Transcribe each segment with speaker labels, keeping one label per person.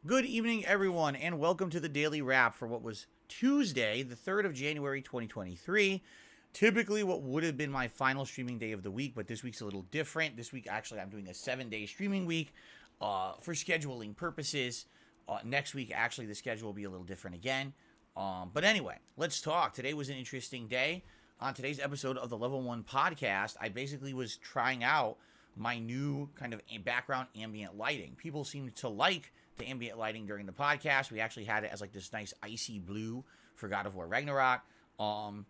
Speaker 1: Good evening, everyone, and welcome to the Daily Wrap for what was Tuesday, the 3rd of January, 2023. Typically, what would have been my final streaming day of the week, but this week's a little different. This week, actually, I'm doing a 7-day streaming week for scheduling purposes. Next week, actually, the schedule will be a little different again. But anyway, let's talk. Today was an interesting day. On today's episode of the Level 1 podcast, I basically was trying out my new kind of background ambient lighting. People seemed to like the ambient lighting during the podcast. We actually had it as like this nice icy blue for God of War Ragnarok. And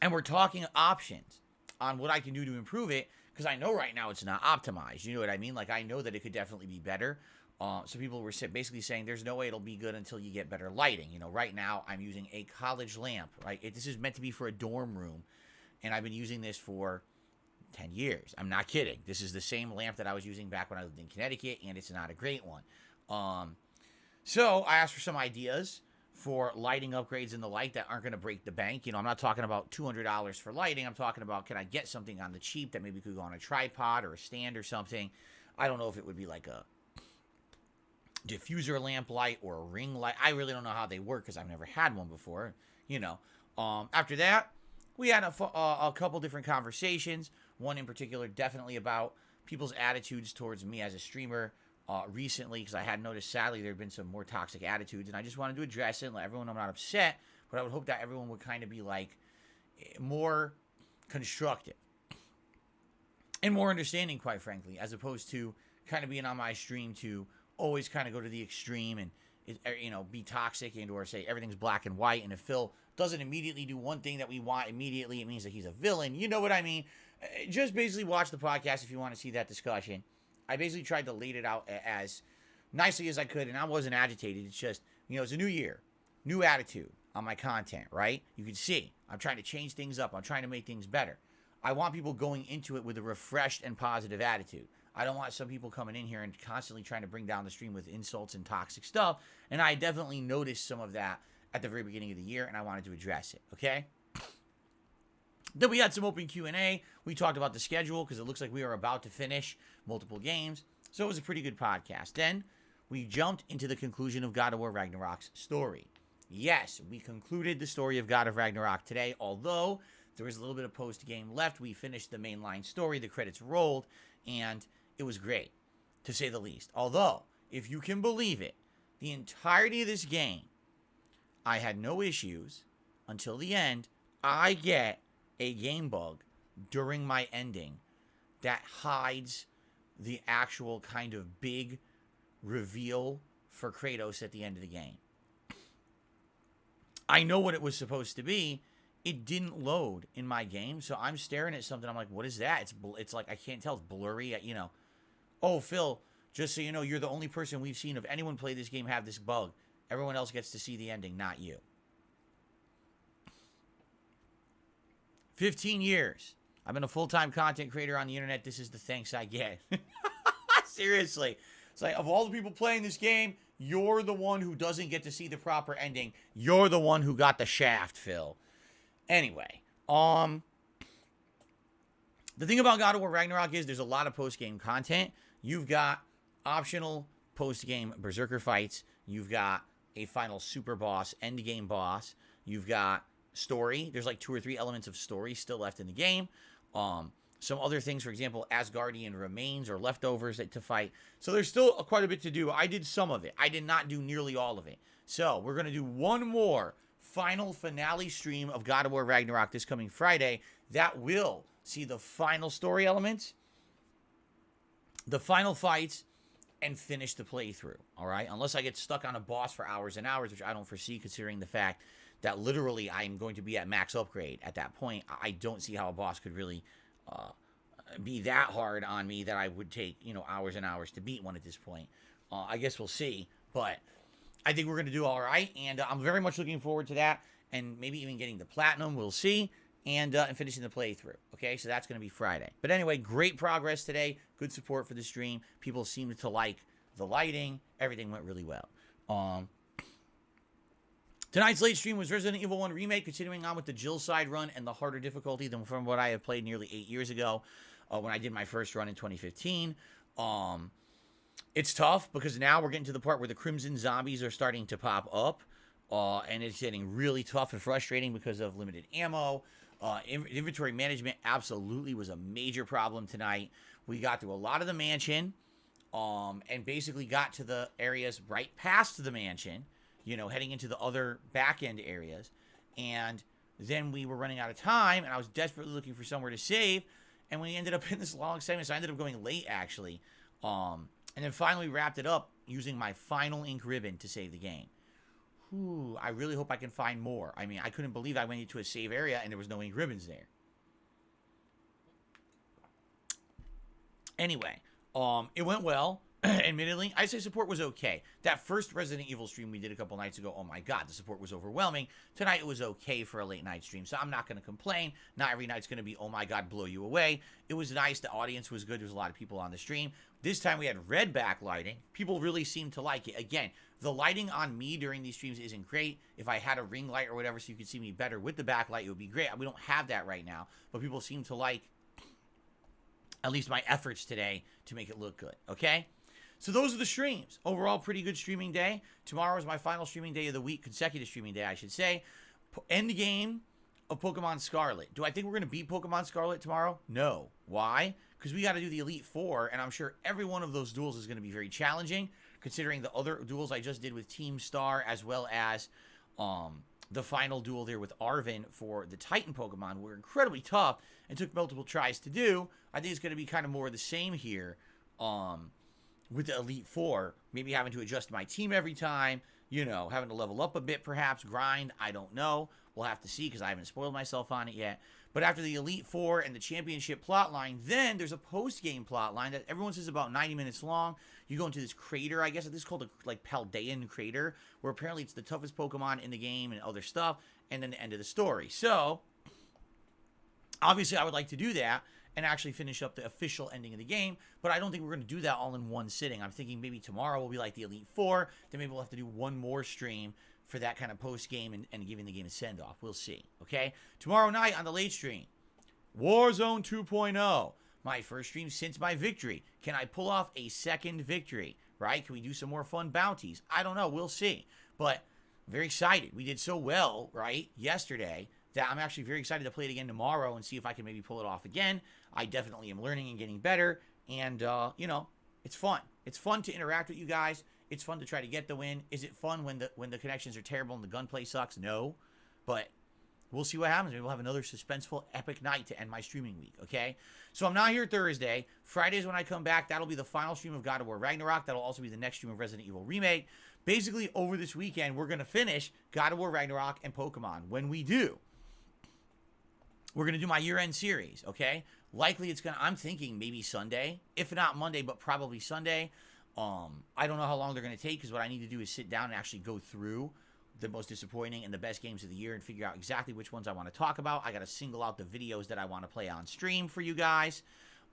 Speaker 1: we're talking options on what I can do to improve it because I know right now it's not optimized. You know what I mean? Like I know that it could definitely be better. So people were basically saying there's no way it'll be good until you get better lighting. You know, right now I'm using a college lamp. Right, this is meant to be for a dorm room, and I've been using this for 10 years. I'm not kidding. This is the same lamp that I was using back when I lived in Connecticut, and it's not a great one. So I asked for some ideas for lighting upgrades and the like that aren't going to break the bank. You know, I'm not talking about $200 for lighting. I'm talking about, can I get something on the cheap that maybe could go on a tripod or a stand or something? I don't know if it would be like a diffuser lamp light or a ring light. I really don't know how they work because I've never had one before. You know, after that, we had a couple different conversations. One in particular, definitely about people's attitudes towards me as a streamer recently, because I had noticed, sadly, there had been some more toxic attitudes, and I just wanted to address it and let everyone know I'm not upset, but I would hope that everyone would kind of be like more constructive and more understanding, quite frankly, as opposed to kind of being on my stream to always kind of go to the extreme and be toxic and or say everything's black and white. And if Phil doesn't immediately do one thing that we want immediately, it means that he's a villain. You know what I mean? Just basically watch the podcast if you want to see that discussion. I basically tried to lay it out as nicely as I could, and I wasn't agitated. It's just, it's a new year, new attitude on my content, right? You can see I'm trying to change things up. I'm trying to make things better. I want people going into it with a refreshed and positive attitude. I don't want some people coming in here and constantly trying to bring down the stream with insults and toxic stuff. And I definitely noticed some of that at the very beginning of the year, and I wanted to address it, okay? Then we had some open Q&A. We talked about the schedule because it looks like we are about to finish multiple games. So it was a pretty good podcast. Then we jumped into the conclusion of God of War Ragnarok's story. Yes, we concluded the story of God of Ragnarok today, although there was a little bit of post-game left. We finished the mainline story, the credits rolled, and it was great, to say the least. Although, if you can believe it, the entirety of this game, I had no issues until the end. I get a game bug during my ending that hides the actual kind of big reveal for Kratos at the end of the game. I know what it was supposed to be. It didn't load in my game, so I'm staring at something. I'm like, what is that? It's like, I can't tell. It's blurry, Oh, Phil, just so you know, you're the only person we've seen of anyone play this game have this bug. Everyone else gets to see the ending, not you. 15 years. I've been a full-time content creator on the internet. This is the thanks I get. Seriously. It's like, of all the people playing this game, you're the one who doesn't get to see the proper ending. You're the one who got the shaft, Phil. Anyway, the thing about God of War Ragnarok is there's a lot of post-game content. You've got optional post-game berserker fights. You've got a final super boss, endgame boss. You've got story. There's like 2 or 3 elements of story still left in the game. Some other things, for example, Asgardian remains or leftovers to fight. So there's still quite a bit to do. I did some of it. I did not do nearly all of it. So we're going to do one more final finale stream of God of War Ragnarok this coming Friday. That will see the final story elements, the final fights, and finish the playthrough, all right? Unless I get stuck on a boss for hours and hours, which I don't foresee considering the fact that literally I'm going to be at max upgrade at that point. I don't see how a boss could really be that hard on me that I would take, hours and hours to beat one at this point. I guess we'll see, but I think we're going to do all right, and I'm very much looking forward to that, and maybe even getting the platinum. We'll see, and finishing the playthrough. Okay, so that's going to be Friday. But anyway, great progress today. Good support for the stream. People seemed to like the lighting. Everything went really well. Tonight's late stream was Resident Evil 1 Remake, continuing on with the Jill side run and the harder difficulty than from what I have played nearly 8 years ago when I did my first run in 2015. It's tough because now we're getting to the part where the Crimson Zombies are starting to pop up. And it's getting really tough and frustrating because of limited ammo. Inventory management absolutely was a major problem tonight. We got through a lot of the mansion, and basically got to the areas right past the mansion, heading into the other back end areas. And then we were running out of time, and I was desperately looking for somewhere to save. And we ended up in this long segment, so I ended up going late, actually. And then finally wrapped it up using my final ink ribbon to save the game. Ooh, I really hope I can find more. I mean, I couldn't believe I went into a save area and there was no ink ribbons there. Anyway, it went well. Admittedly, I'd say support was okay. That first Resident Evil stream we did a couple nights ago, oh my god, the support was overwhelming. Tonight it was okay for a late night stream, so I'm not going to complain. Not every night's going to be, oh my god, blow you away. It was nice. The audience was good. There was a lot of people on the stream. This time we had red backlighting. People really seemed to like it. Again, the lighting on me during these streams isn't great. If I had a ring light or whatever so you could see me better with the backlight, it would be great. We don't have that right now, but people seem to like at least my efforts today to make it look good, okay? So those are the streams. Overall, pretty good streaming day. Tomorrow is my final streaming day of the week, consecutive streaming day, I should say. Endgame of Pokemon Scarlet. Do I think we're going to beat Pokemon Scarlet tomorrow? No. Why? Because we got to do the Elite Four, and I'm sure every one of those duels is going to be very challenging, considering the other duels I just did with Team Star, as well as the final duel there with Arvin for the Titan Pokemon were incredibly tough and took multiple tries to do. I think it's going to be kind of more of the same here. With the Elite Four, maybe having to adjust my team every time, having to level up a bit, perhaps, grind, I don't know. We'll have to see because I haven't spoiled myself on it yet. But after the Elite Four and the Championship plotline, then there's a post-game plotline that everyone says about 90 minutes long. You go into this crater, I guess this is called a Paldean crater, where apparently it's the toughest Pokemon in the game and other stuff, and then the end of the story. So, obviously I would like to do that and actually finish up the official ending of the game, but I don't think we're going to do that all in one sitting. I'm thinking maybe tomorrow will be like the Elite Four, then maybe we'll have to do one more stream for that kind of post-game and giving the game a send-off. We'll see, okay? Tomorrow night on the late stream, Warzone 2.0, my first stream since my victory. Can I pull off a second victory, right? Can we do some more fun bounties? I don't know. We'll see, but I'm very excited. We did so well, right, yesterday, that I'm actually very excited to play it again tomorrow and see if I can maybe pull it off again. I definitely am learning and getting better, and, it's fun. It's fun to interact with you guys. It's fun to try to get the win. Is it fun when the connections are terrible and the gunplay sucks? No, but we'll see what happens. Maybe we'll have another suspenseful, epic night to end my streaming week, okay? So I'm not here Thursday. Fridays when I come back, that'll be the final stream of God of War Ragnarok. That'll also be the next stream of Resident Evil Remake. Basically, over this weekend, we're going to finish God of War Ragnarok and Pokemon. When we do, we're going to do my year-end series, okay? Likely I'm thinking maybe Sunday, if not Monday, but probably Sunday. I don't know how long they're going to take because what I need to do is sit down and actually go through the most disappointing and the best games of the year and figure out exactly which ones I want to talk about. I got to single out the videos that I want to play on stream for you guys,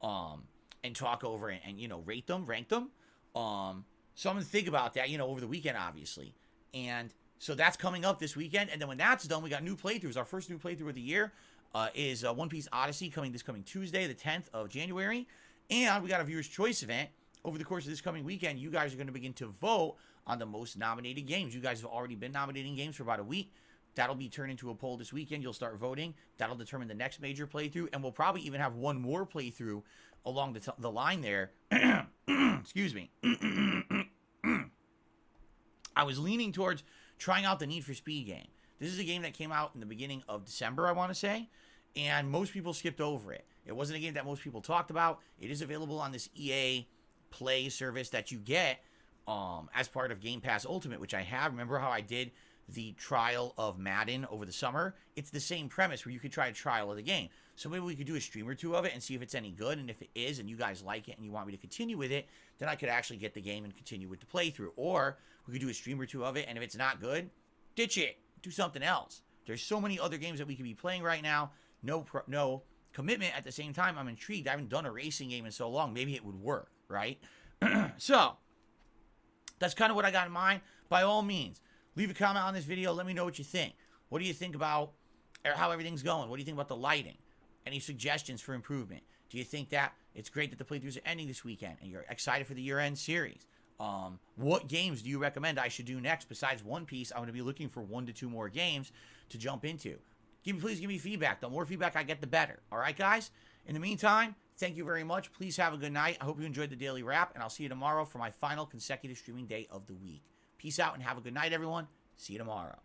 Speaker 1: and talk over and rate them, rank them. So I'm going to think about that, over the weekend, obviously. And so that's coming up this weekend. And then when that's done, we got new playthroughs. Our first new playthrough of the year is One Piece Odyssey coming this coming Tuesday, the 10th of January. And we got a Viewer's Choice event. Over the course of this coming weekend, you guys are going to begin to vote on the most nominated games. You guys have already been nominating games for about a week. That'll be turned into a poll this weekend. You'll start voting. That'll determine the next major playthrough. And we'll probably even have one more playthrough along the line there. Excuse me. I was leaning towards trying out the Need for Speed game. This is a game that came out in the beginning of December, I want to say. And most people skipped over it. It wasn't a game that most people talked about. It is available on this EA Play service that you get as part of Game Pass Ultimate, which I have. Remember how I did the trial of Madden over the summer? It's the same premise where you could try a trial of the game. So maybe we could do a stream or two of it and see if it's any good. And if it is and you guys like it and you want me to continue with it, then I could actually get the game and continue with the playthrough. Or we could do a stream or two of it, and if it's not good, ditch it. Do something else. There's so many other games that we could be playing right now. No commitment. At the same time, I'm intrigued. I haven't done a racing game in so long. Maybe it would work, right? So, that's kind of what I got in mind. By all means, leave a comment on this video. Let me know what you think. What do you think about how everything's going? What do you think about the lighting? Any suggestions for improvement? Do you think that it's great that the playthroughs are ending this weekend and you're excited for the year-end series? What games do you recommend I should do next besides One Piece? I'm going to be looking for 1 to 2 more games to jump into. Please give me feedback. The more feedback I get, the better. All right, guys? In the meantime, thank you very much. Please have a good night. I hope you enjoyed the daily wrap, and I'll see you tomorrow for my final consecutive streaming day of the week. Peace out and have a good night, everyone. See you tomorrow.